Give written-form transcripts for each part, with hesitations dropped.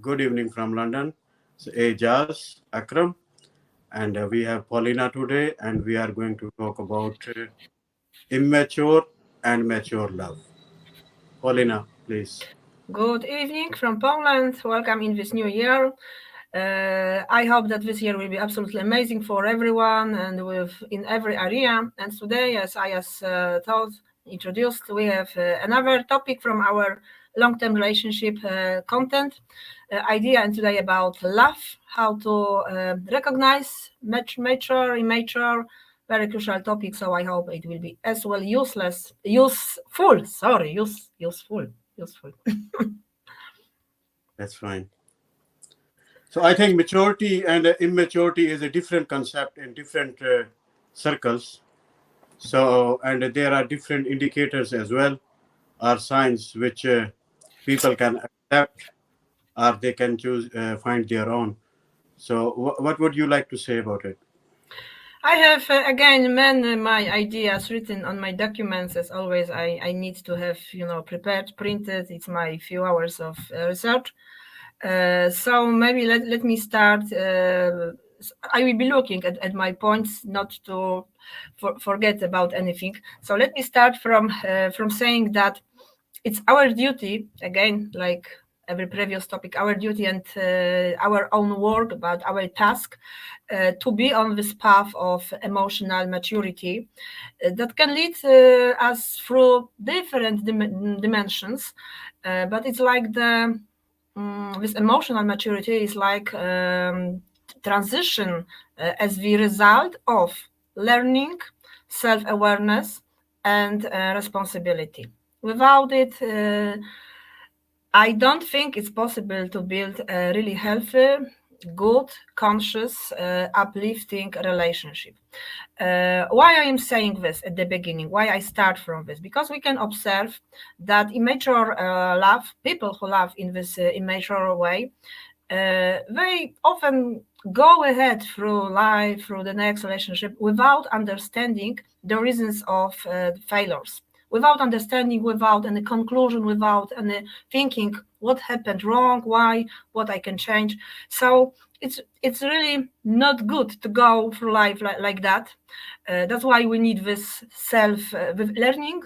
good evening from London. So, Ejaz, Akram, and we have Paulina today, and we are going to talk about immature and mature love. Paulina, please. Good evening from Poland. Welcome in this new year. I hope that this year will be absolutely amazing for everyone and with in every area. And today, as I introduced, we have another topic from our long-term relationship content idea, and today about love, how to recognize mature, immature, very crucial topic. So I hope it will be as well useful. Sorry, useful. That's fine. So, I think maturity and immaturity is a different concept in different circles. So, and there are different indicators as well, or signs which people can accept or they can choose, find their own. So, what would you like to say about it? I have again many my ideas written on my documents. As always, I need to have prepared, printed. It's my few hours of research. So maybe let me start. I will be looking at my points, not to forget about anything. So let me start from saying that it's our duty, again, like every previous topic, our duty and our own work, but our task to be on this path of emotional maturity that can lead us through different dimensions. But it's like this emotional maturity is like transition as the result of learning, self-awareness, and responsibility. Without it, I don't think it's possible to build a really healthy, good, conscious, uplifting relationship. Why I am saying this at the beginning, why I start from this, because we can observe that immature love, people who love in this immature way, they often go ahead through life, through the next relationship, without understanding the reasons of failures, without understanding, without any conclusion, without any thinking what happened wrong, why, what I can change. So it's really not good to go through life like that. That's why we need this with learning,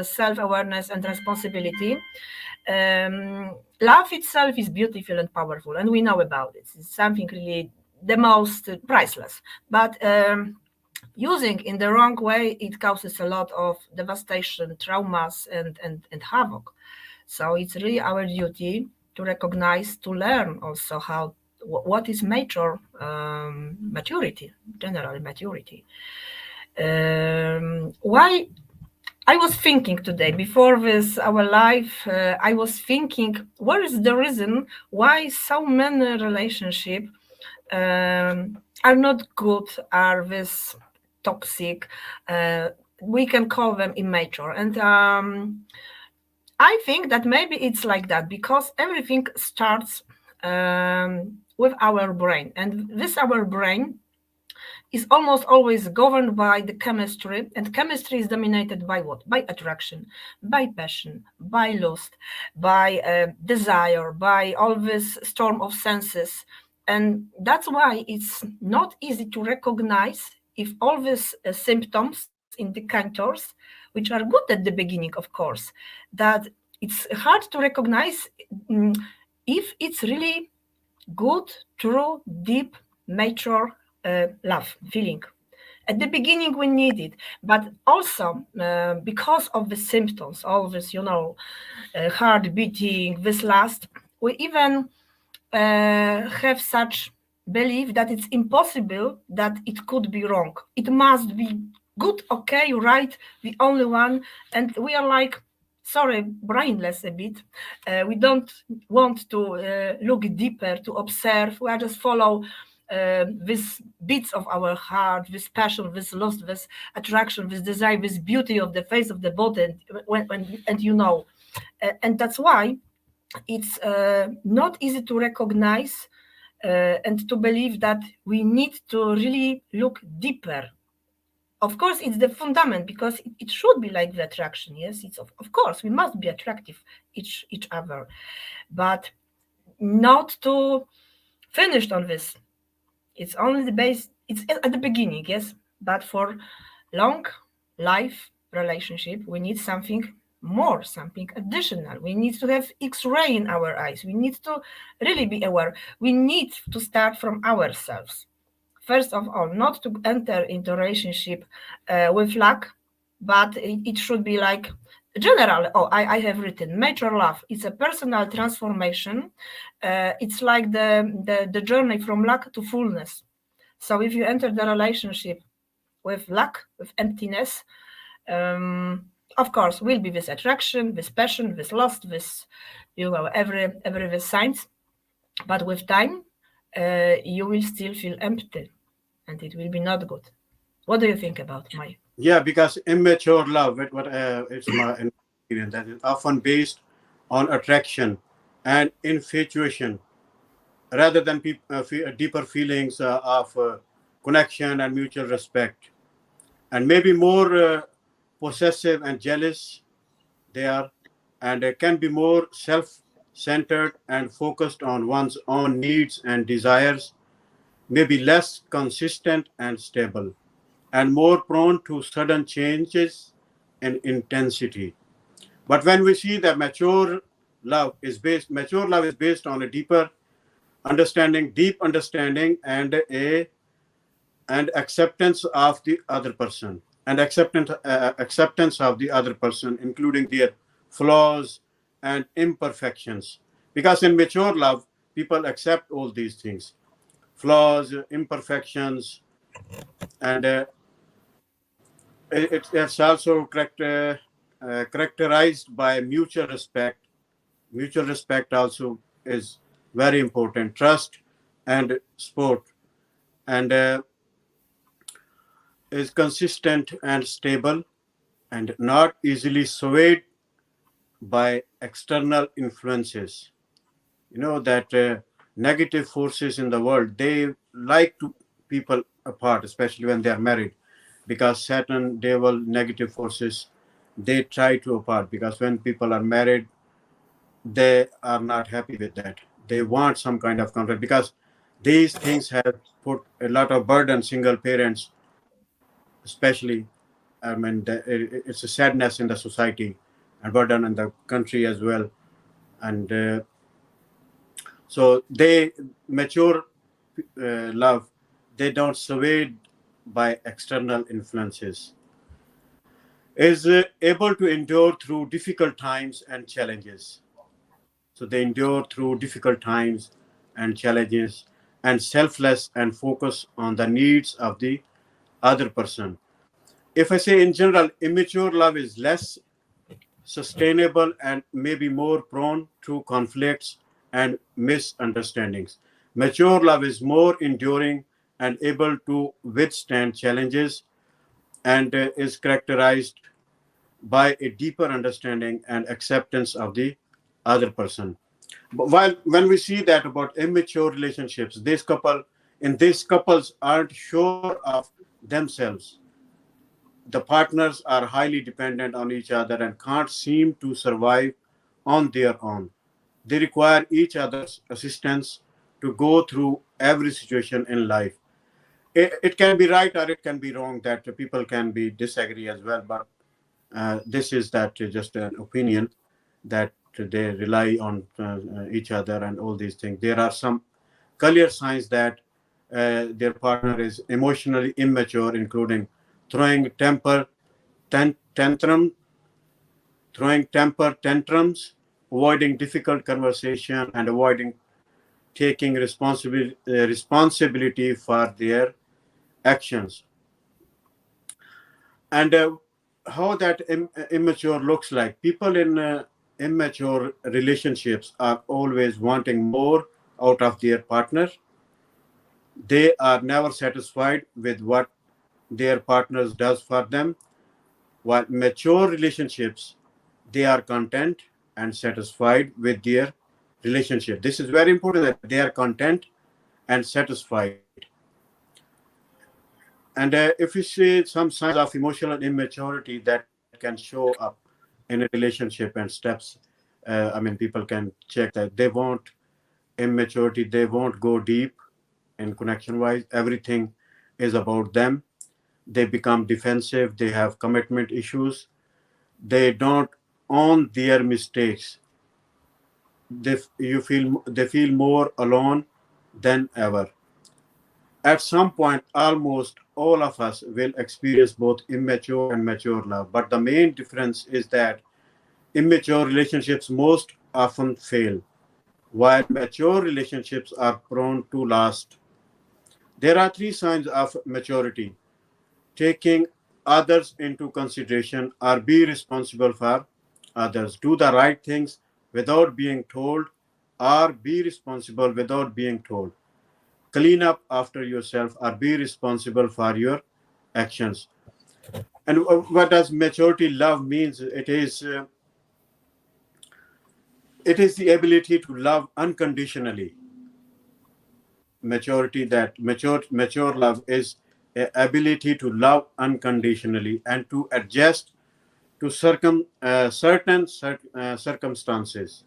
self-awareness, and responsibility. Love itself is beautiful and powerful, and we know about it. It's something really the most priceless. But using in the wrong way, it causes a lot of devastation, traumas, and havoc. So it's really our duty to recognize, to learn also how what is maturity, general maturity. Why I was thinking today before this our live, I was thinking what is the reason why so many relationships are not good, are this toxic, we can call them immature. And I think that maybe it's like that because everything starts with our brain, and this our brain is almost always governed by the chemistry, and chemistry is dominated by what? By attraction, by passion, by lust, by desire, by all this storm of senses. And that's why it's not easy to recognize if all these symptoms, indicators, which are good at the beginning, of course, that it's hard to recognize if it's really good, true, deep, mature love feeling. At the beginning, we need it, but also because of the symptoms, all this, heart beating, this lust, we even have such belief that it's impossible that it could be wrong. It must be good, okay, right, the only one. And we are like, sorry, brainless a bit. We don't want to look deeper, to observe. We are just follow these beats of our heart, this passion, this lust, this attraction, this desire, this beauty of the face of the body, and that's why it's not easy to recognize and to believe that we need to really look deeper. Of course, it's the fundament because it should be like the attraction. Yes, it's of course we must be attractive each other, but not to finished on this. It's only the base. It's at the beginning, yes. But for long life relationship, we need something more, something additional. We need to have X-ray in our eyes. We need to really be aware. We need to start from ourselves. First of all, not to enter into a relationship with luck, but it should be like general. Oh, I have written mature love. It's a personal transformation. It's like the journey from lack to fullness. So if you enter the relationship with lack, with emptiness, of course, will be this attraction, this passion, this lust, this, every this signs. But with time, you will still feel empty, and it will be not good. What do you think about my? Yeah, because immature love, it's my experience, that is often based on attraction and infatuation rather than deeper feelings of connection and mutual respect, and maybe more possessive and jealous they are, and can be more self-centered and focused on one's own needs and desires, maybe less consistent and stable, and more prone to sudden changes in intensity. But when we see that mature love is based on a deep understanding, and acceptance of the other person, and acceptance of the other person, including their flaws and imperfections. Because in mature love, people accept all these things, flaws, imperfections, and it's also characterized by mutual respect. Mutual respect also is very important. Trust and support, and is consistent and stable, and not easily swayed by external influences. You know that negative forces in the world, they like to people apart, especially when they are married, because Saturn, devil, negative forces, they try to apart, because when people are married, they are not happy with that. They want some kind of conflict, because these things have put a lot of burden single parents, especially. I mean, it's a sadness in the society and burden in the country as well. And so they mature love, they don't swayed by external influences, is able to endure through difficult times and challenges. So they endure through difficult times and challenges, and selfless and focus on the needs of the other person. If I say in general, immature love is less sustainable and maybe more prone to conflicts and misunderstandings. Mature love is more enduring and able to withstand challenges, and is characterized by a deeper understanding and acceptance of the other person. But while when we see that about immature relationships, these couples aren't sure of themselves. The partners are highly dependent on each other and can't seem to survive on their own. They require each other's assistance to go through every situation in life. It can be right or it can be wrong, that people can be disagree as well, but this is that just an opinion, that they rely on each other and all these things. There are some clear signs that their partner is emotionally immature, including throwing temper tantrum, throwing temper tantrums, avoiding difficult conversation, and avoiding taking responsibility for their actions. And how that immature looks like. People in immature relationships are always wanting more out of their partner. They are never satisfied with what their partners does for them. While mature relationships, they are content and satisfied with their relationship. This is very important, that they are content and satisfied. And if you see some signs of emotional immaturity that can show up in a relationship and steps, I mean, people can check that they want immaturity, they won't go deep in connection wise. Everything is about them. They become defensive. They have commitment issues. They don't own their mistakes. They feel more alone than ever. At some point, almost all of us will experience both immature and mature love. But the main difference is that immature relationships most often fail, while mature relationships are prone to last. There are three signs of maturity: taking others into consideration or be responsible for others, do the right things without being told or be responsible without being told, clean up after yourself or be responsible for your actions. And what does maturity love means? It is the ability to love unconditionally. Mature love is a ability to love unconditionally and to adjust to certain circumstances.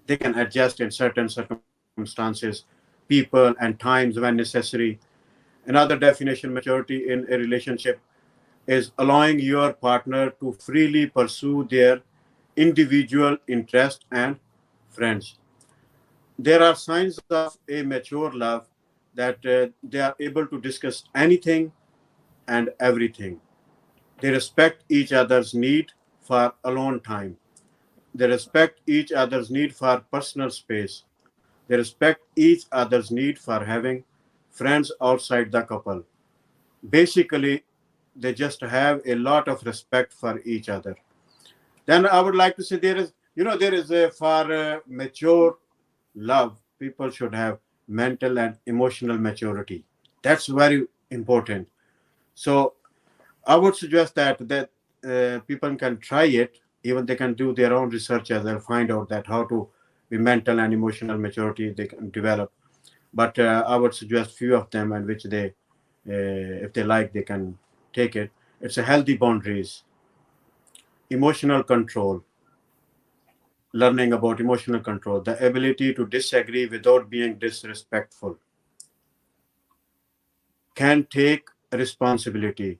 They can adjust in certain circumstances, people, and times when necessary. Another definition maturity in a relationship is allowing your partner to freely pursue their individual interests and friends. There are signs of a mature love that they are able to discuss anything and everything. They respect each other's need for alone time. They respect each other's need for personal space. They respect each other's need for having friends outside the couple. Basically, they just have a lot of respect for each other. Then I would like to say there is a for mature love, people should have mental and emotional maturity. That's very important. So I would suggest that people can try it. Even they can do their own research as well, find out that how to be mental and emotional maturity they can develop. But I would suggest few of them, and which if they like, they can take it. It's a healthy boundaries, emotional control, learning about emotional control, the ability to disagree without being disrespectful, can take responsibility.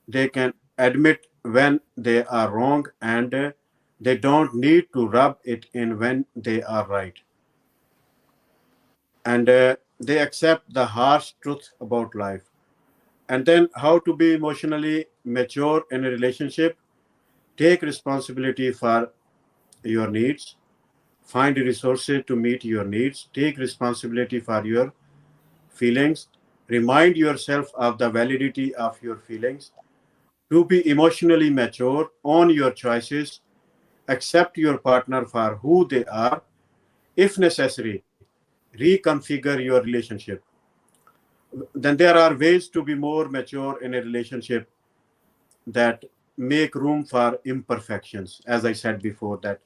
They can admit when they are wrong, and they don't need to rub it in when they are right. And they accept the harsh truth about life. And then how to be emotionally mature in a relationship: take responsibility for your needs, find resources to meet your needs, take responsibility for your feelings, remind yourself of the validity of your feelings. To be emotionally mature, own your choices, accept your partner for who they are. If necessary, reconfigure your relationship. Then there are ways to be more mature in a relationship that make room for imperfections. As I said before, that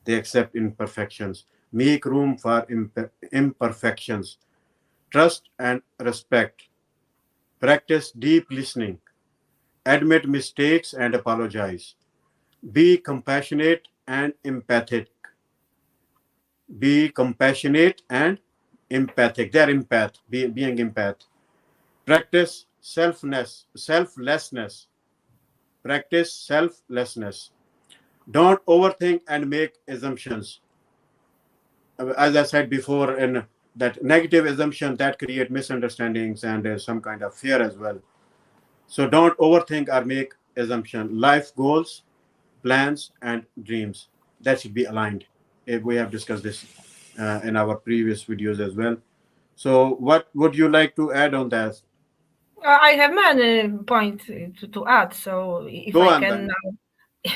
they accept imperfections, make room for imperfections, trust and respect, practice deep listening, admit mistakes and apologize, be compassionate and empathic. Be compassionate and empathic. They are being empath. Practice selflessness. Practice selflessness. Don't overthink and make assumptions. As I said before, in that negative assumption that create misunderstandings and some kind of fear as well. So don't overthink or make assumption. Life goals, plans, and dreams, that should be aligned. We have discussed this in our previous videos as well. So what would you like to add on that? I have many points to add. So if Go I on can then. now,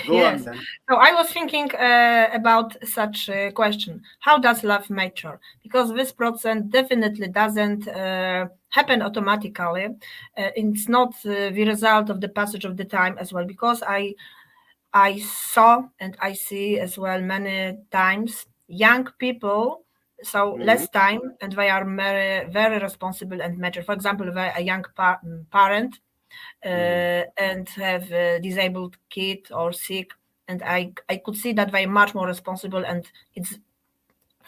Go on yes. then. So I was thinking about such a question: how does love mature? Because this process definitely doesn't happen automatically. It's not the result of the passage of the time as well. Because I saw and I see as well many times young people, so Mhm. less time, and they are very, very responsible and mature. For example, a young parent Mhm. and have a disabled kid or sick, and I could see that they're much more responsible, and it's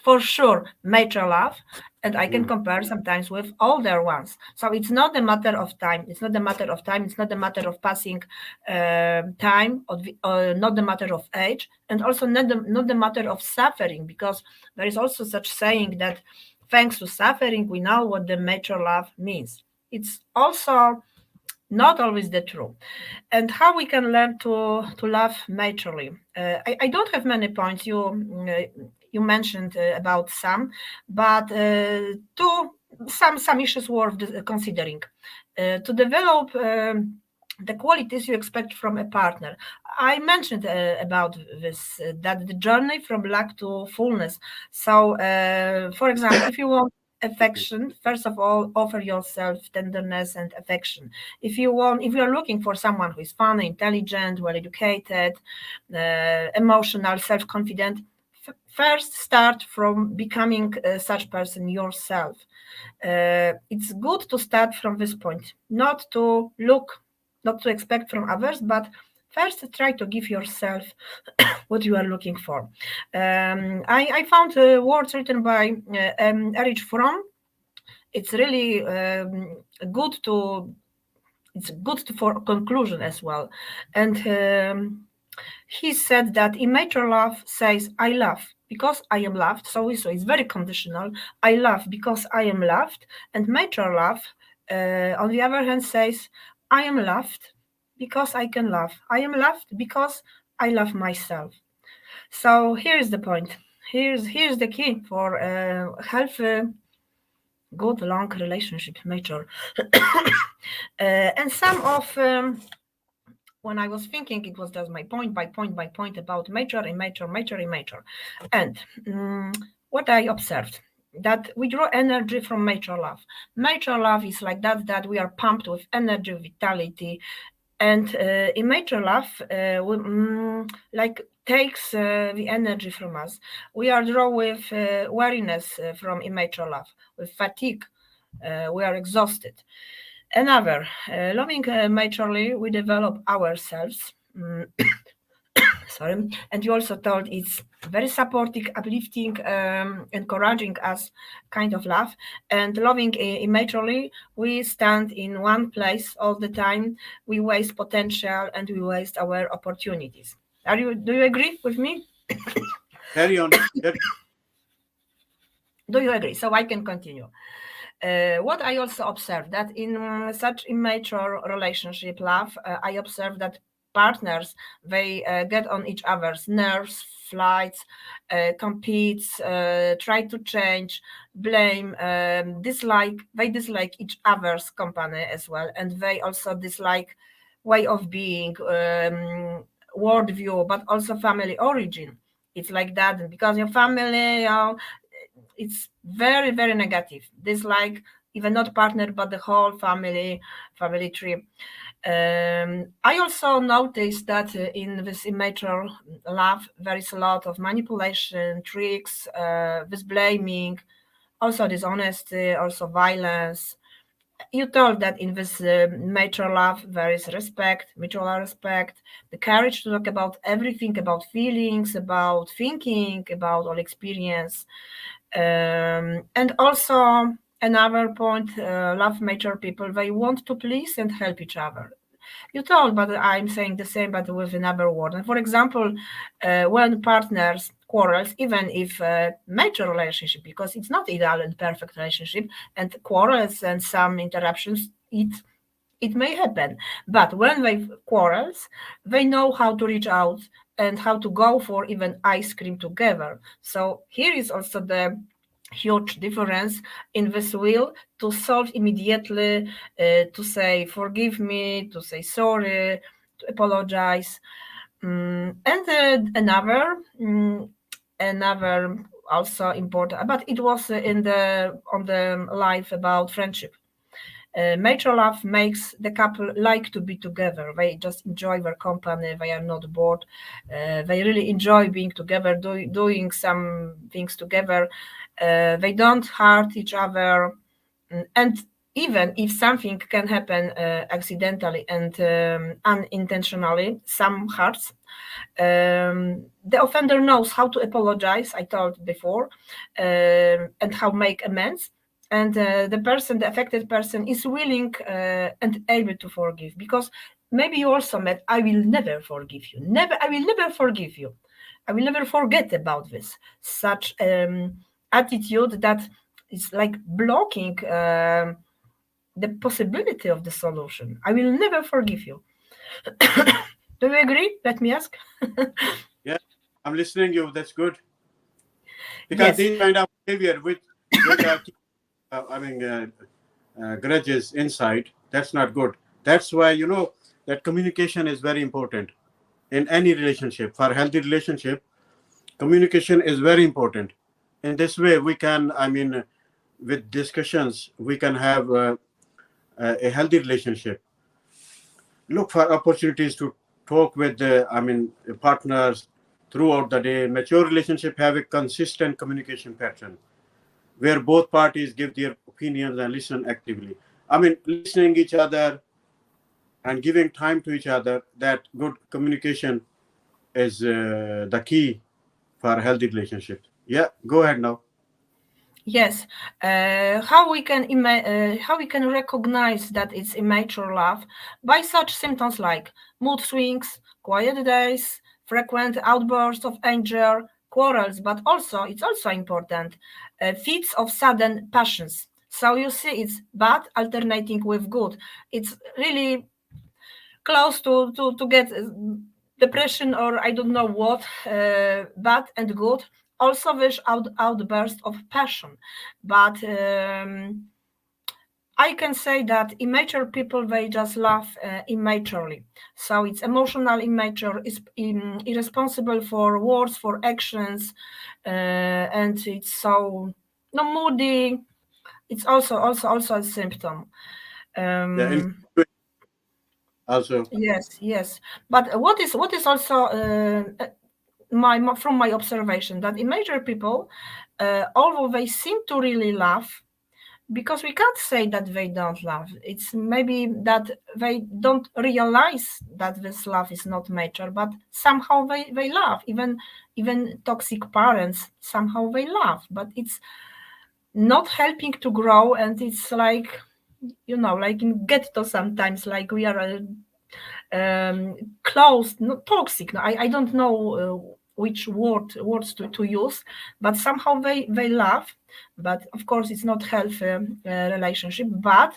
for sure mature love, and I can compare sometimes with older ones. So it's not a matter of time. It's not a matter of time. It's not a matter of passing time, or not the matter of age, and also not the matter of suffering, because there is also such saying that thanks to suffering we know what the mature love means. It's also not always the truth. And how we can learn to love maturely. I don't have many points. You mentioned about some, but some issues worth considering. To develop the qualities you expect from a partner. I mentioned about this, that the journey from lack to fullness. So, for example, if you want affection, first of all, offer yourself tenderness and affection. If you're looking for someone who is fun, intelligent, well educated, emotional, self-confident, first start from becoming such person yourself. It's good to start from this point, not to expect from others, but first try to give yourself what you are looking for. I found words written by Erich Fromm. It's really good to for conclusion as well. And he said that immature love says, I love because I am loved. So it's very conditional. I love because I am loved. And mature love, on the other hand, says, I am loved because I can love. I am loved because I love myself. So here's the point. Here's the key for healthy, good, long relationship, mature. And some of when I was thinking, it was just my point by point by point about mature. And what I observed, that we draw energy from mature love. Mature love is like that we are pumped with energy, vitality, and immature love like takes the energy from us. We are drawn with weariness from immature love, with fatigue. We are exhausted. Another, loving maturely, we develop ourselves. Sorry, and you also told it's very supporting, uplifting, encouraging us kind of love. And loving immaturely, we stand in one place all the time. We waste potential and we waste our opportunities. Do you agree with me? Carry on. Do you agree? So I can continue. What I also observed, that in such immature relationship love, I observed that partners, they get on each other's nerves, fights, competes, try to change, blame, dislike. They dislike each other's company as well, and they also dislike way of being, worldview, but also family origin. It's like that because your family, it's very, very negative. Dislike even not partner, but the whole family tree. I also noticed that in this immature love, there is a lot of manipulation, tricks, this blaming, also dishonesty, also violence. You told that in this mature love there is respect, mutual respect, the courage to talk about everything, about feelings, about thinking, about all experience. And also another point, love mature people, they want to please and help each other. You told, but I'm saying the same, but with another word. And for example, when partners quarrels, even if mature relationship, because it's not ideal and perfect relationship, and quarrels and some interruptions, it may happen. But when they quarrels, they know how to reach out and how to go for even ice cream together. So here is also the huge difference in this will to solve immediately, to say forgive me, to say sorry, to apologize. And another also important, but it was on the life about friendship. Mature love makes the couple like to be together. They just enjoy their company. They are not bored. They really enjoy being together, doing some things together. They don't hurt each other. And even if something can happen accidentally and unintentionally, some hearts, the offender knows how to apologize, I told before, and how make amends. And the affected person is willing and able to forgive, because maybe you also met, I will never forgive you. I will never forgive you. I will never forget about this. Such attitude that is like blocking the possibility of the solution. I will never forgive you. Do you agree? Let me ask. Yeah, I'm listening you. That's good. Because Yes. these kind of behavior which grudges inside, that's not good. That's why, that communication is very important in any relationship. For healthy relationship, communication is very important. In this way, we can, with discussions, we can have a healthy relationship. Look for opportunities to talk with partners throughout the day. Mature relationship have a consistent communication pattern where both parties give their opinions and listen actively. Listening each other and giving time to each other, that good communication is the key for a healthy relationship. Yeah, go ahead now. Yes, how we can recognize that it's immature love? By such symptoms like mood swings, quiet days, frequent outbursts of anger, quarrels, but also it's also important fits of sudden passions. So you see, it's bad alternating with good. It's really close to get depression, or I don't know what, bad and good. Also wish outburst of passion, but I can say that immature people, they just laugh immaturely. So it's emotional immature, is irresponsible for words, for actions, and it's so no moody. It's also a symptom. Yeah, also. Yes. But what is also from my observation, that immature people, although they seem to really laugh, because we can't say that they don't laugh. It's maybe that they don't realize that this laugh is not mature, but somehow they laugh. Even toxic parents, somehow they laugh, but it's not helping to grow, and it's like, like in ghetto sometimes, like we are closed, not toxic. No, I don't know which words to use, but somehow they laugh. But of course, it's not healthy relationship. But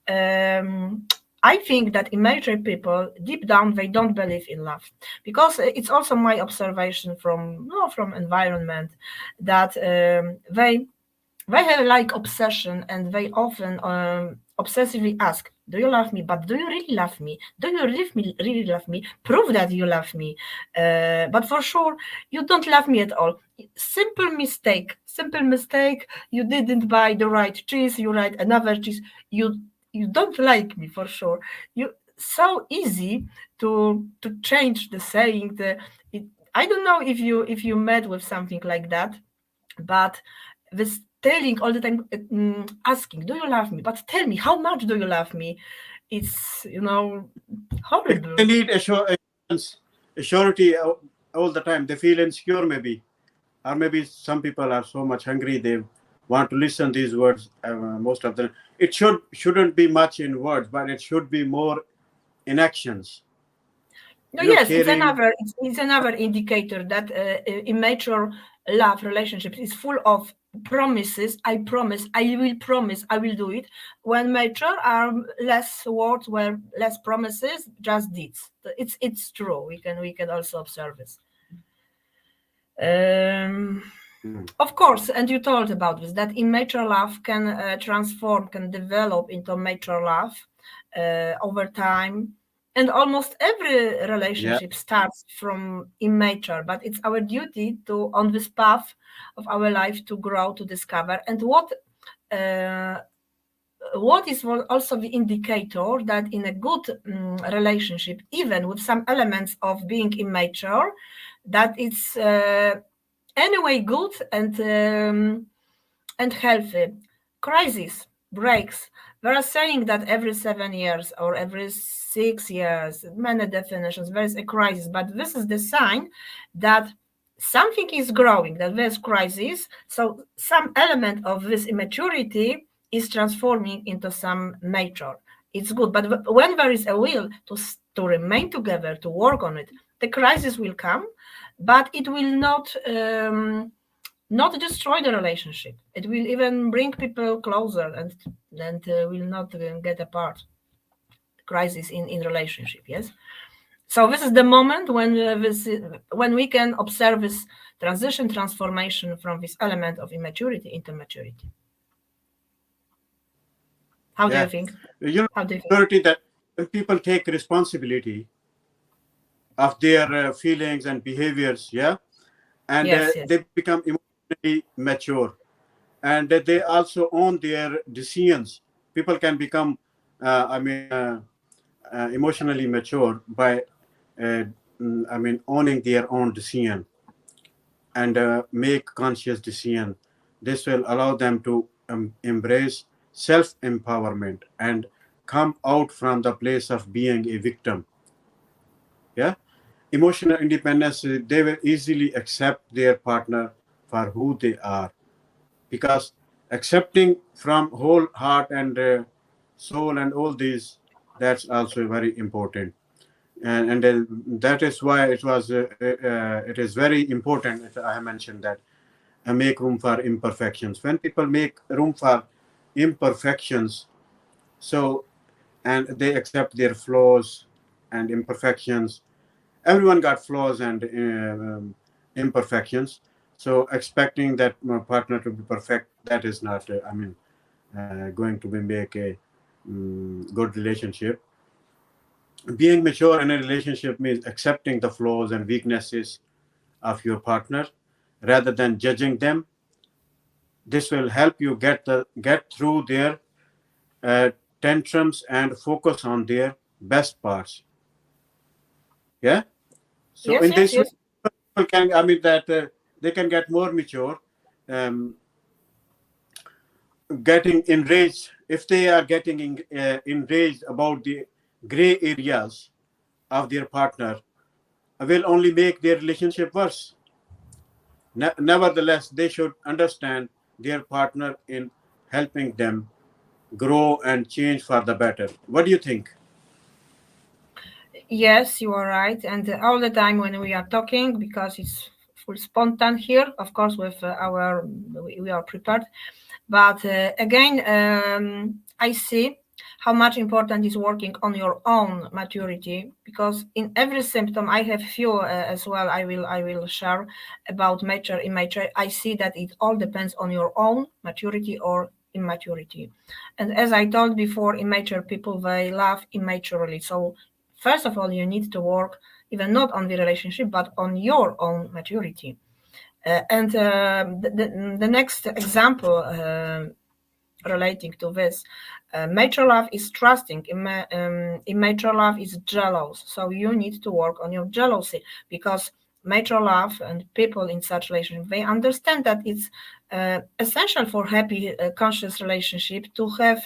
I think that immature people, deep down, they don't believe in love, because it's also my observation from environment, that they have like obsession, and they often obsessively ask, do you love me? But do you really love me? Do you really love me? Prove that you love me. But for sure, you don't love me at all. Simple mistake. You didn't buy the right cheese. You write another cheese. You don't like me, for sure. You so easy to change the saying. I don't know if you met with something like that, but this telling all the time, asking, do you love me? But tell me, how much do you love me? It's Because horrible. they need a surety all the time. They feel insecure, maybe, or maybe some people are so much hungry they want to listen these words. Most of them, it shouldn't be much in words, but it should be more in actions. No, You're yes, caring. it's another indicator that immature love relationships is full of promises. I promise, I will do it. When mature are less words, where less promises, just deeds. It's true. We can also observe this. Of course, and you told about this, that immature love can can develop into mature love over time. And almost every Yeah. relationship starts from immature, but it's our duty to, on this path of our life, to grow, to discover. And what is also the indicator that in a good relationship, even with some elements of being immature, that it's anyway good and healthy. Crisis, breaks, There are saying that every 7 years or every 6 years, many definitions, there is a crisis, but this is the sign that something is growing, that there's crisis. So some element of this immaturity is transforming into some mature. It's good, but when there is a will to remain together, to work on it, the crisis will come, but it will not destroy the relationship. It will even bring people closer and will not get apart. Crisis in relationship, yes. So this is the moment when we can observe this transformation from this element of immaturity into maturity. How do you think? How do you think? Maturity, that when people take responsibility of their feelings and behaviors, and Yes. they become emotionally mature, and they also own their decisions. People can become, emotionally mature by, owning their own decision and make conscious decision. This will allow them to embrace self-empowerment and come out from the place of being a victim. Emotional independence, they will easily accept their partner for who they are, because accepting from whole heart and soul and all these, that's also very important. And that is why it is very important that I have mentioned that make room for imperfections. When people make room for imperfections, so, and they accept their flaws and imperfections. Everyone got flaws and imperfections. So expecting that my partner to be perfect, that is not, going to make a good relationship. Being mature in a relationship means accepting the flaws and weaknesses of your partner rather than judging them. This will help you get through their tantrums and focus on their best parts. So yes, in this yes. way, people can, they can get more mature, getting enraged. If they are getting enraged about the gray areas of their partner, will only make their relationship worse. Nevertheless, they should understand their partner in helping them grow and change for the better. What do you think? Yes, you are right. And all the time when we are talking, because it's full spontan here, of course, with we are prepared. But again, I see how much important is working on your own maturity, because in every symptom I have few as well. I will share about mature, immature. I see that it all depends on your own maturity or immaturity. And as I told before, immature people, they love immaturely. So first of all, you need to work even not on the relationship, but on your own maturity. And the next example relating to this, mature love is trusting, immature love is jealous. So you need to work on your jealousy, because mature love and people in such relationship, they understand that it's essential for happy, conscious relationship to have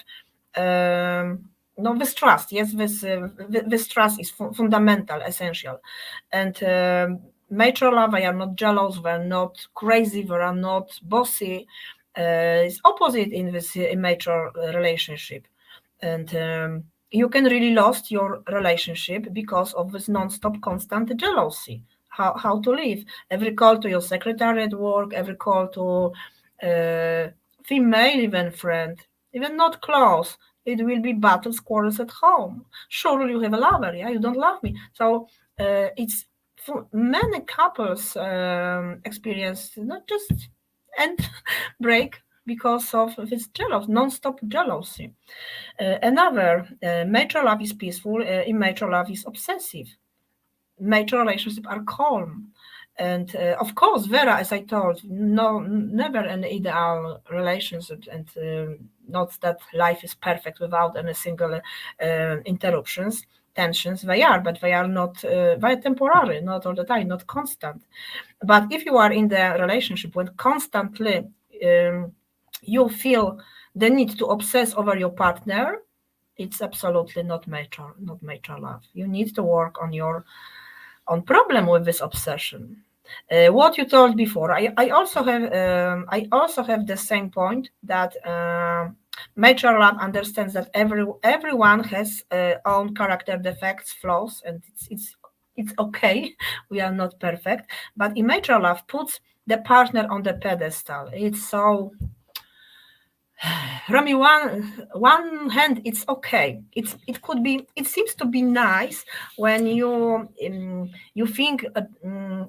this trust. Yes, this trust is fundamental, essential. And mature love, they are not jealous, they are not crazy, they are not bossy. It's opposite in this immature relationship. And you can really lost your relationship because of this non-stop constant jealousy. How to live? Every call to your secretary at work, every call to female even friend, even not close, it will be battles, quarrels at home. Surely you have a lover, yeah? You don't love me. So it's many couples experience not just end break because of this non-stop jealousy. Another, mature love is peaceful, immature love is obsessive. Mature relationships are calm. And of course, Vera, as I told, never an ideal relationship, and not that life is perfect without any single interruptions, tensions. They are, but they are not very temporary, not all the time, not constant. But if you are in the relationship when constantly you feel the need to obsess over your partner, it's absolutely not mature love. You need to work on your own problem with this obsession. What you told before, I also have the same point that mature love understands that everyone has own character defects, flaws, and it's okay. We are not perfect, but immature love puts the partner on the pedestal. It's so from one hand, it's okay. It seems to be nice when you think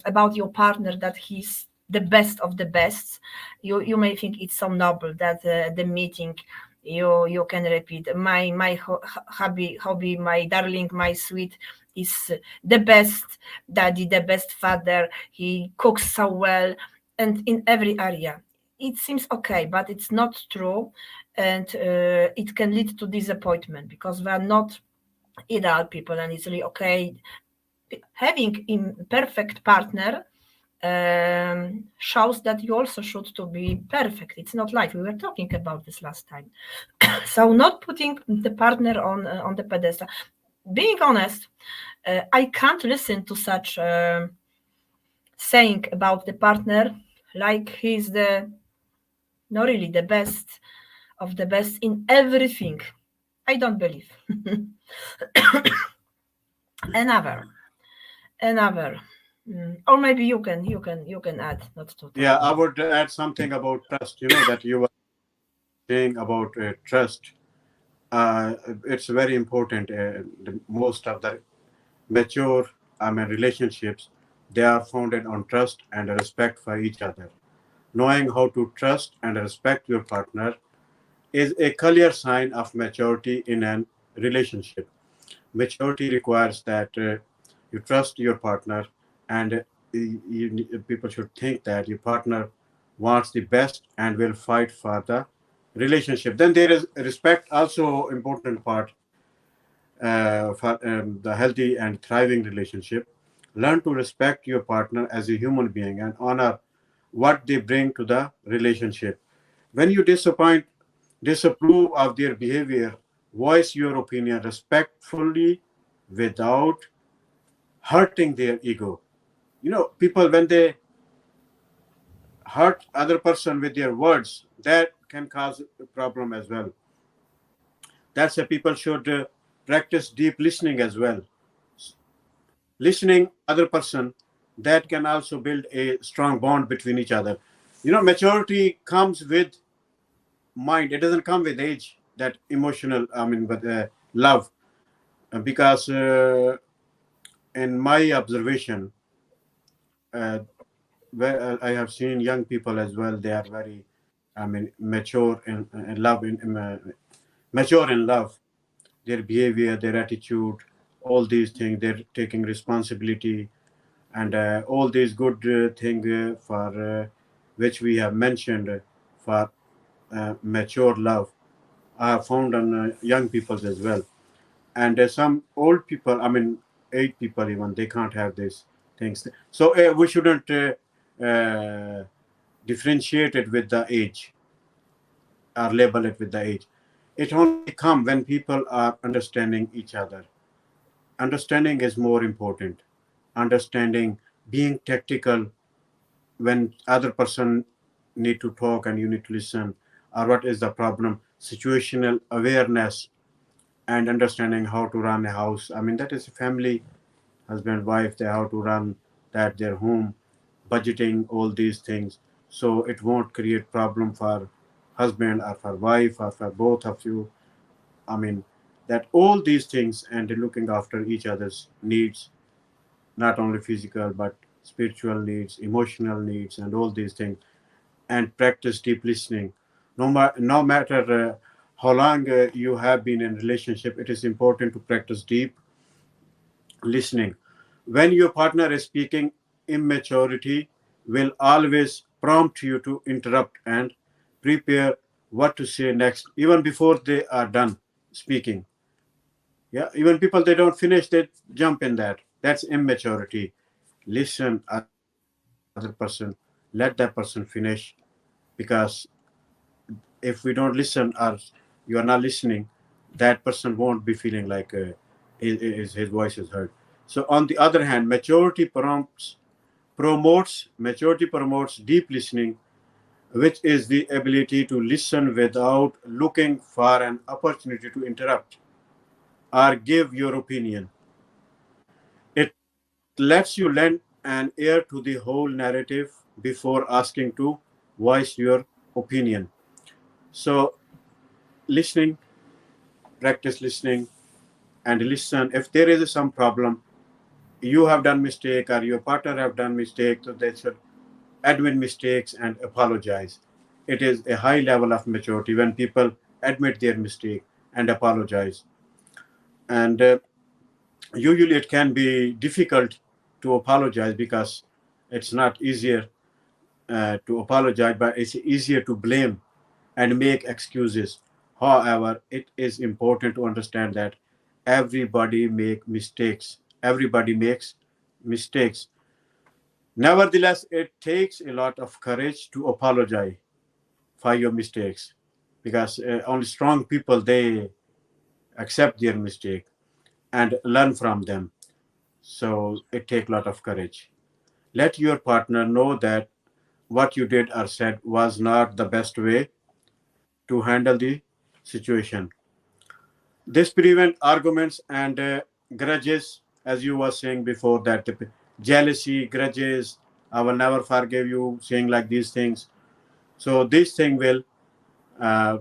about your partner that he's the best of the best. You may think it's so noble that the meeting you can repeat hobby, my darling, my sweet is the best daddy, the best father. He cooks so well, and in every area it seems okay, but it's not true, and it can lead to disappointment because we are not ideal people, and it's really okay. Having imperfect partner shows that you also should to be perfect. It's not like we were talking about this last time. So not putting the partner on the pedestal. Being honest, I can't listen to such saying about the partner like he's the not really the best of the best in everything. I don't believe. another, another, or maybe you can add not to. Yeah, I would add something about trust. That you were saying about trust. It's very important. Most of the mature, relationships, they are founded on trust and respect for each other. Knowing how to trust and respect your partner is a clear sign of maturity in a relationship. Maturity requires that you trust your partner, and people should think that your partner wants the best and will fight for the relationship. Then there is respect, also important part for the healthy and thriving relationship. Learn to respect your partner as a human being and honor what they bring to the relationship. When you disapprove of their behavior, voice your opinion respectfully without hurting their ego. People, when they hurt other person with their words, that can cause a problem as well. That's why people should practice deep listening as well. Listening other person, that can also build a strong bond between each other. Maturity comes with mind. It doesn't come with age. That emotional, but love. Because in my observation, where I have seen young people as well, they are very, mature in love, mature in love. Their behavior, their attitude, all these things, they're taking responsibility, and all these good things for which we have mentioned for mature love are found on young people as well. And some old people, eight people even, they can't have these things. So we shouldn't differentiate it with the age or label it with the age. It only comes when people are understanding each other. Understanding is more important. Understanding, being tactical when other person need to talk and you need to listen, or what is the problem, situational awareness, and understanding how to run a house. That is a family, husband, wife, they how to run that their home, budgeting, all these things. So it won't create problem for husband or for wife or for both of you. I mean, that all these things and looking after each other's needs, not only physical but spiritual needs, emotional needs, and all these things, and practice deep listening. No matter how long you have been in relationship, it is important to practice deep listening. When your partner is speaking, immaturity will always prompt you to interrupt and prepare what to say next, even before they are done speaking. Yeah, even people they don't finish, they jump in that. That's immaturity. Listen other person, let that person finish, because if we don't listen or you are not listening, that person won't be feeling like his voice is heard. So on the other hand, maturity promotes deep listening, which is the ability to listen without looking for an opportunity to interrupt or give your opinion. It lets you lend an ear to the whole narrative before asking to voice your opinion. So, listening, practice listening, and listen. If there is some problem, you have done mistake or your partner have done mistake, so they should admit mistakes and apologize. It is a high level of maturity when people admit their mistake and apologize. And usually it can be difficult to apologize because it's not easier to apologize, but it's easier to blame and make excuses. However, it is important to understand that everybody make mistakes. Everybody makes mistakes. Nevertheless, it takes a lot of courage to apologize for your mistakes because only strong people they accept their mistake and learn from them. So it takes a lot of courage. Let your partner know that what you did or said was not the best way to handle the situation. This prevent arguments and grudges, as you were saying before, that the jealousy, grudges, I will never forgive you, saying like these things. So this thing will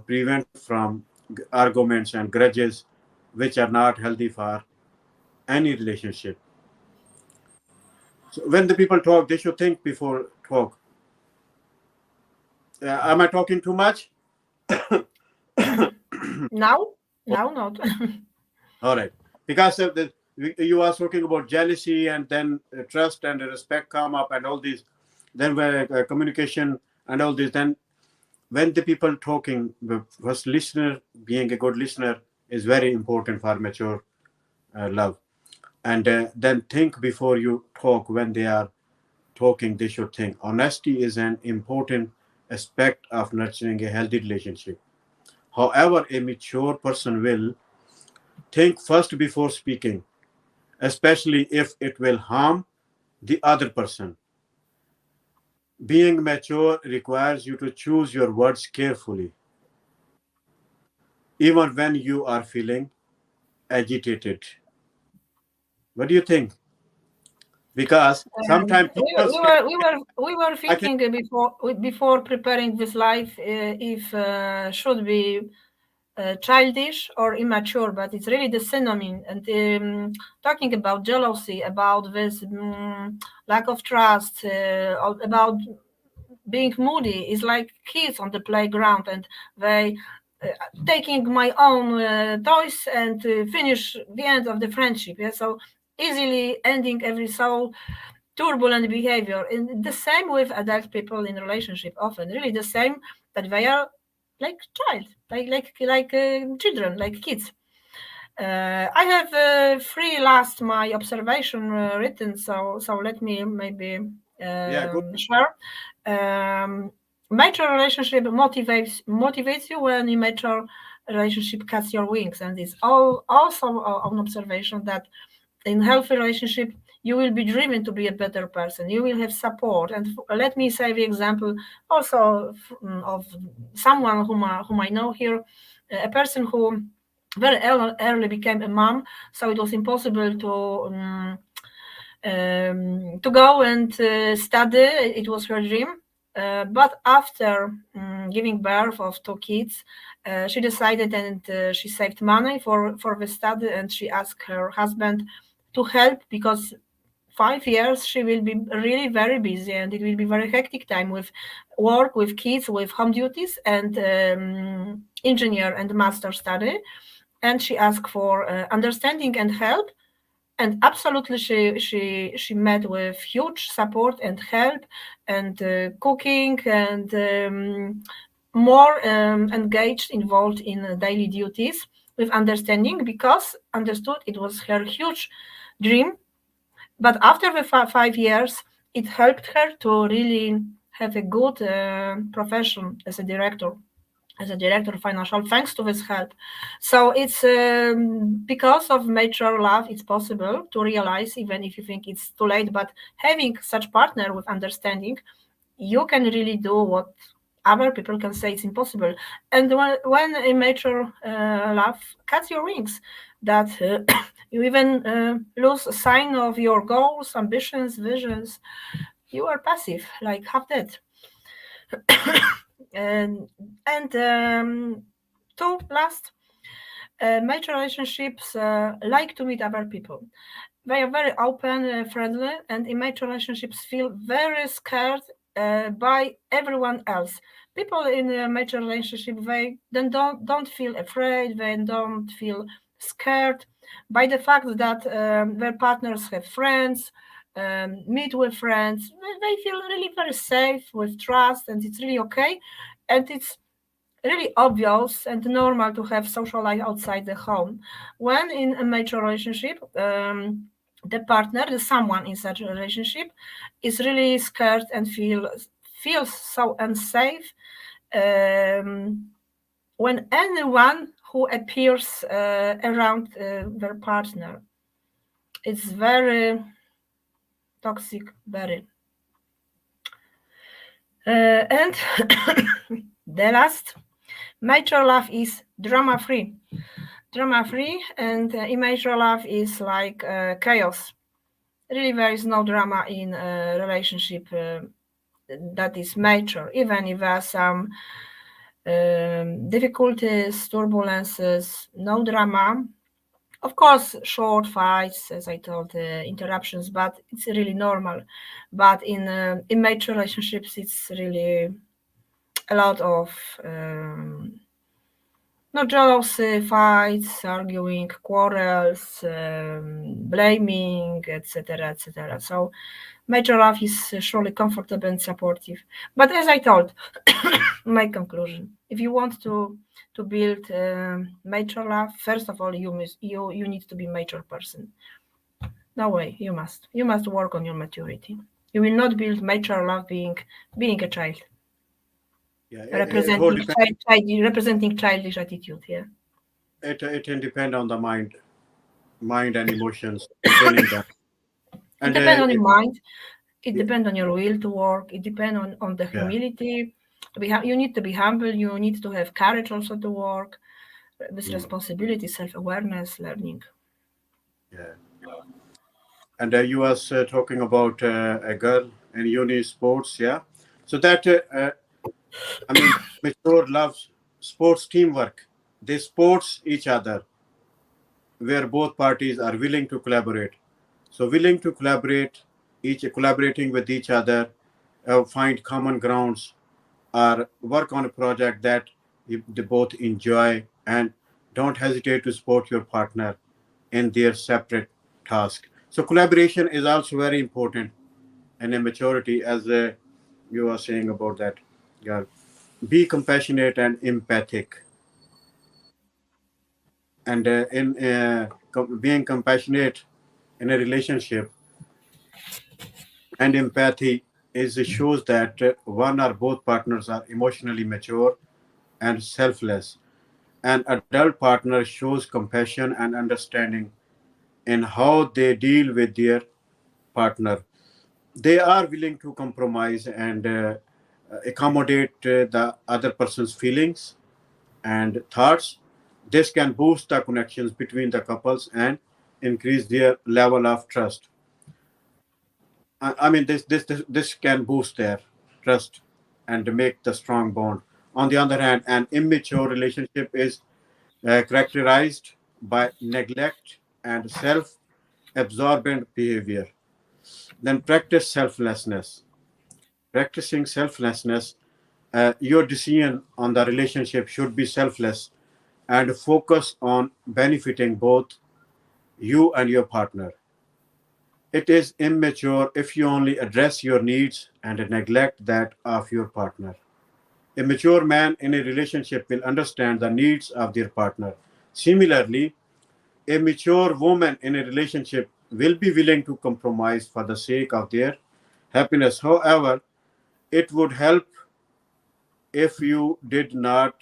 prevent from arguments and grudges, which are not healthy for any relationship. So when the people talk, they should think before talk. Am I talking too much? Now, now not. All right, because of you are talking about jealousy and then trust and respect come up and all these, then where communication and all this. Then when the people talking, the first listener being a good listener is very important for mature love. And then think before you talk. When they are talking, they should think. Honesty is an important aspect of nurturing a healthy relationship. However, a mature person will think first before speaking, especially if it will harm the other person. Being mature requires you to choose your words carefully, even when you are feeling agitated. What do you think? Because sometimes people say, We were I can, thinking before preparing this live if should be childish or immature, but it's really the synonym. And talking about jealousy, about this lack of trust, about being moody is like kids on the playground, and they taking my own toys and finish the end of the friendship. Yeah, so easily ending every so turbulent behavior. And the same with adult people in relationship. Often, really the same, that they are like child, like children, like kids. I have three last my observation written, so let me maybe yeah, go. share. Mature relationship motivates you when immature relationship cuts your wings, and it's all also an observation that in healthy relationship you will be driven to be a better person. You will have support, and let me say the example also of someone whom I know here, a person who very early became a mom, so it was impossible to go and study. It was her dream. But after giving birth of two kids, she decided, and she saved money for the study, and she asked her husband to help because 5 years she will be really very busy, and it will be very hectic time with work, with kids, with home duties, and engineer and master study. And she asked for understanding and help, and absolutely she met with huge support and help, and cooking, and more engaged, involved in daily duties with understanding, because understood it was her huge dream. But after the 5 years, it helped her to really have a good profession as a director. as a director of financial, thanks to this help. So it's because of mature love, it's possible to realize, even if you think it's too late, but having such partner with understanding, you can really do what other people can say it's impossible. And when a mature love cuts your wings, that you even lose a sign of your goals, ambitions, visions, you are passive, like half dead. And two last, major relationships like to meet other people. They are very open, friendly, and in major relationships feel very scared by everyone else. People in a major relationship, they then don't feel afraid, they don't feel scared by the fact that their partners have friends, meet with friends. They feel really very safe with trust, and it's really okay. And it's really obvious and normal to have social life outside the home. When in a mature relationship, the partner, the someone in such a relationship, is really scared and feels so unsafe when anyone who appears around their partner. It's very toxic, very. And the last, mature love is drama free. Drama free, and immature love is like chaos. Really, there is no drama in a relationship that is mature, even if there are some difficulties, turbulences, no drama. Of course, short fights, as I told, interruptions, but it's really normal. But in immature relationships, it's really a lot of no jealousy, fights, arguing, quarrels, blaming, etc., etc. So, major love is surely comfortable and supportive. But as I told, my conclusion: if you want to build major love, first of all, you need to be major person. No way, you must work on your maturity. You will not build major love being a child. Yeah, it whole Representing depends. representing childish attitude. Yeah. It can depend on the mind and emotions within them. It And depends on your it, mind. It yeah, depends on your will to work. It depends on the yeah. humility. You need to be humble. You need to have courage also to work with Mm, responsibility, self-awareness, learning. yeah. And you was talking about a girl in uni sports, yeah. So that I mean, mature loves sports teamwork. They sports each other, where both parties are willing to collaborate. So willing to collaborate, each collaborating with each other, find common grounds, or work on a project that they both enjoy, and don't hesitate to support your partner in their separate task. So collaboration is also very important and a maturity, as you are saying about that girl. Be compassionate and empathic. And in being compassionate in a relationship and empathy is shows that one or both partners are emotionally mature and selfless. An adult partner shows compassion and understanding in how they deal with their partner. They are willing to compromise and accommodate the other person's feelings and thoughts. This can boost the connections between the couples and increase their level of trust. I mean, this can boost their trust and make the strong bond. On the other hand, an immature relationship is characterized by neglect and self-absorbent behavior. Then practice selflessness. Practicing selflessness, your decision on the relationship should be selfless and focus on benefiting both you and your partner. It is immature if you only address your needs and neglect that of your partner. A mature man in a relationship will understand the needs of their partner. Similarly, a mature woman in a relationship will be willing to compromise for the sake of their happiness. However, it would help if you did not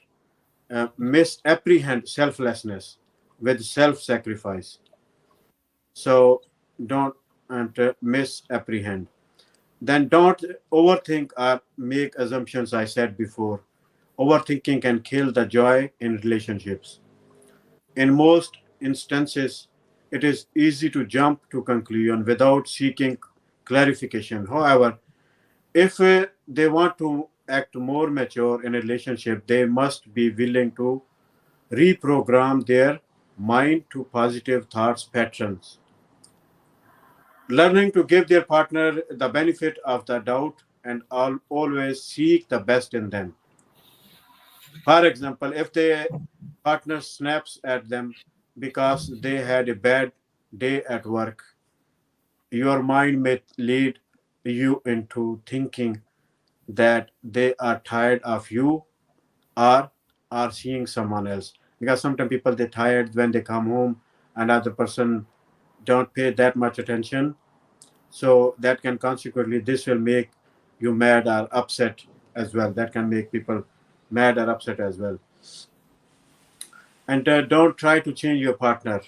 misapprehend selflessness with self-sacrifice. So don't misapprehend. Then don't overthink or make assumptions. I said before, overthinking can kill the joy in relationships. In most instances, it is easy to jump to conclusion without seeking clarification. However, if they want to act more mature in a relationship, they must be willing to reprogram their mind to positive thoughts patterns. Learning to give their partner the benefit of the doubt and always seek the best in them. For example, if their partner snaps at them because they had a bad day at work, your mind may lead you into thinking that they are tired of you or are seeing someone else. Because sometimes people they tired when they come home and other person don't pay that much attention. So that can consequently this will make you mad or upset as well. That can make people mad or upset as well. And don't try to change your partner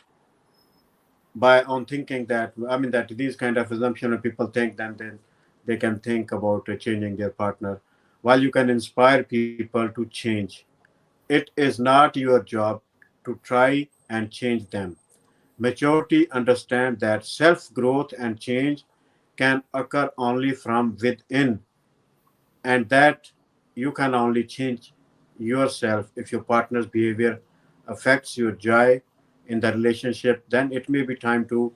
by on thinking that that these kind of assumption of people think then they can think about changing their partner. While you can inspire people to change, it is not your job to try and change them. Maturity understands that self growth and change can occur only from within, and that you can only change yourself. If your partner's behavior affects your joy in the relationship, then it may be time to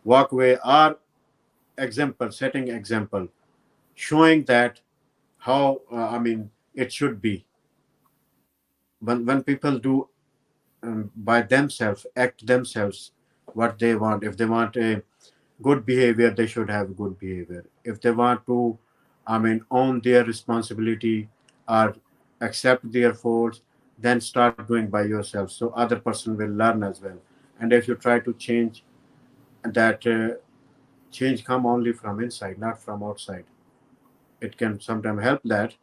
walk away or example setting example, showing that how it should be. When people do by themselves act themselves what they want. If they want a good behavior, they should have good behavior. If they want to own their responsibility or accept their faults, then start doing by yourself so other person will learn as well. And if you try to change, that change come only from inside, not from outside. It can sometimes help that,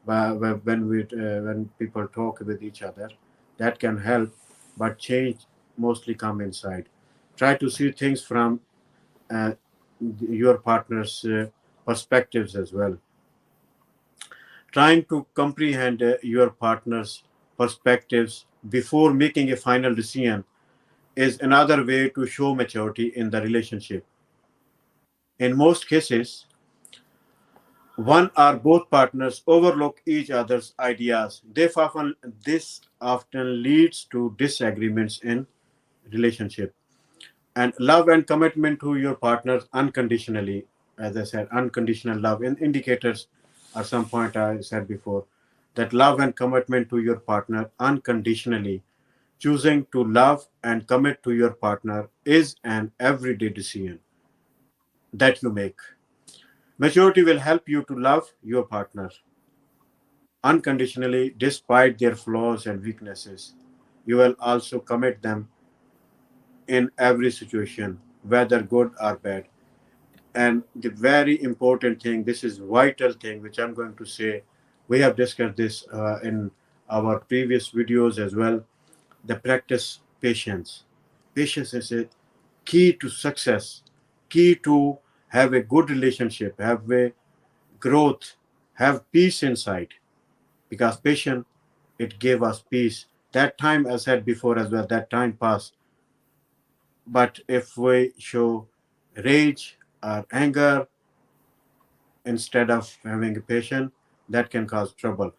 but when people talk with each other, that can help, but change mostly come inside. Try to see things from uh, your partner's perspectives as well. Trying to comprehend your partner's perspectives before making a final decision is another way to show maturity in the relationship. In most cases, one or both partners overlook each other's ideas. This often leads to disagreements in relationship. And love and commitment to your partners unconditionally, as I said, unconditional love. In indicators, at some point I said before, that love and commitment to your partner unconditionally. Choosing to love and commit to your partner is an everyday decision that you make. Maturity will help you to love your partner unconditionally despite their flaws and weaknesses. You will also commit them in every situation, whether good or bad. And the very important thing, this is vital thing, which I'm going to say, we have discussed this in our previous videos as well. The practice patience. Patience is a key to success, key to have a good relationship, have a growth, have peace inside. Because patience, it gave us peace. That time, I said before as well, that time passed. But if we show rage or anger instead of having a patient, that can cause trouble.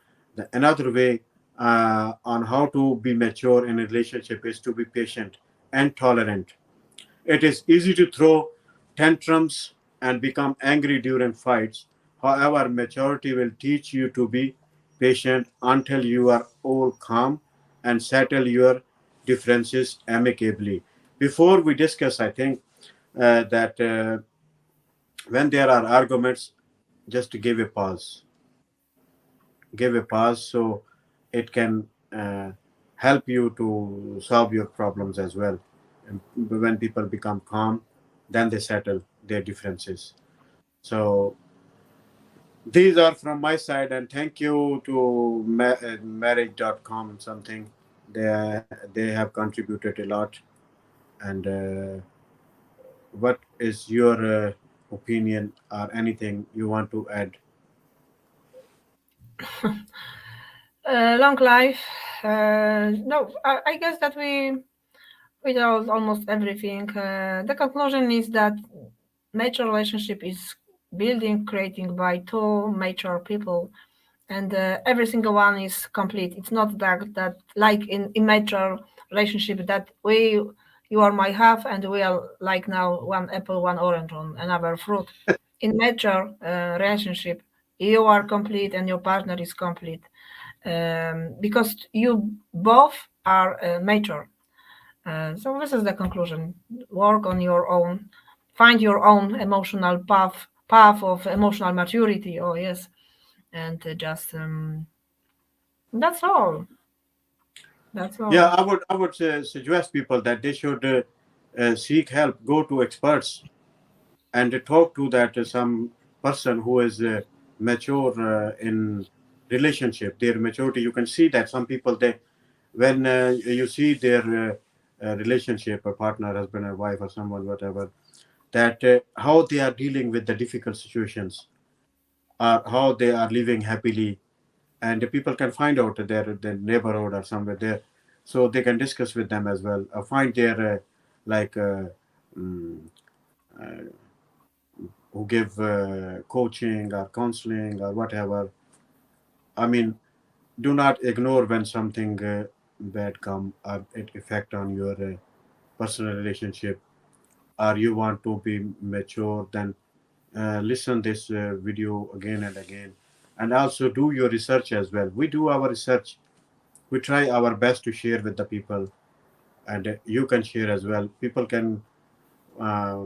Another way on how to be mature in a relationship is to be patient and tolerant. It is easy to throw tantrums and become angry during fights. However, maturity will teach you to be patient until you are all calm and settle your differences amicably. Before we discuss, I think that when there are arguments, just to give a pause so it can help you to solve your problems as well. And when people become calm, then they settle their differences. So These are from my side, and thank you to marriage.com something. They have contributed a lot. And what is your opinion or anything you want to add? Long life. No, I guess that we know almost everything. The conclusion is that mature relationship is building, creating by two mature people, and every single one is complete. It's not that like in immature relationship that we you are my half and we are like now one apple, one orange on another fruit. In mature relationship, you are complete and your partner is complete, because you both are mature. So this is the conclusion. Work on your own, find your own emotional path of emotional maturity. Oh yes, and just that's all. That's Yeah, all. I would suggest people that they should seek help, go to experts, and talk to that some person who is mature in relationship. Their maturity, you can see that some people, they when you see their relationship, a partner, husband and wife, or someone, whatever, that how they are dealing with the difficult situations, or how they are living happily, and the people can find out their neighborhood or somewhere there, so they can discuss with them as well, find their like mm, uh, who give coaching or counseling or whatever. I mean, do not ignore when something bad come or it effect on your personal relationship, or you want to be mature, then listen this video again and again, and also do your research as well. We do our research, we try our best to share with the people, and you can share as well. People can uh,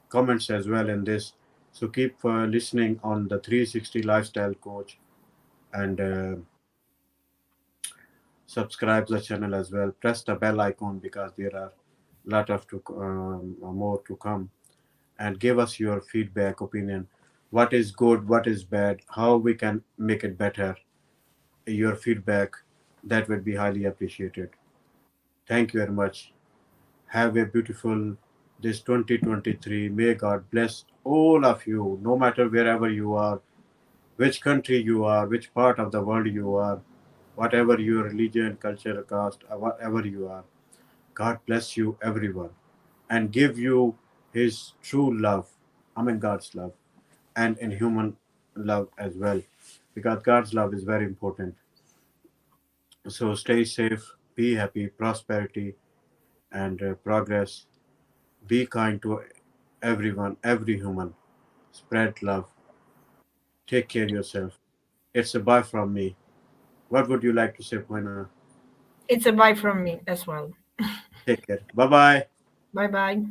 comments as well in this. So keep listening on the 360 Lifestyle Coach, and subscribe the channel as well. Press the bell icon because there are lot of more to come, and give us your feedback, opinion. What is good? What is bad? How we can make it better? Your feedback, that would be highly appreciated. Thank you very much. Have a beautiful this 2023. May God bless all of you, no matter wherever you are, which country you are, which part of the world you are, whatever your religion, culture, caste, or whatever you are. God bless you, everyone, and give you His true love. I mean, God's love, and in human love as well, because God's love is very important. So stay safe, be happy, prosperity, and progress. Be kind to everyone, every human. Spread love. Take care yourself. It's a bye from me. What would you like to say, Poina? It's a bye from me as well. Take care. Bye bye. Bye bye.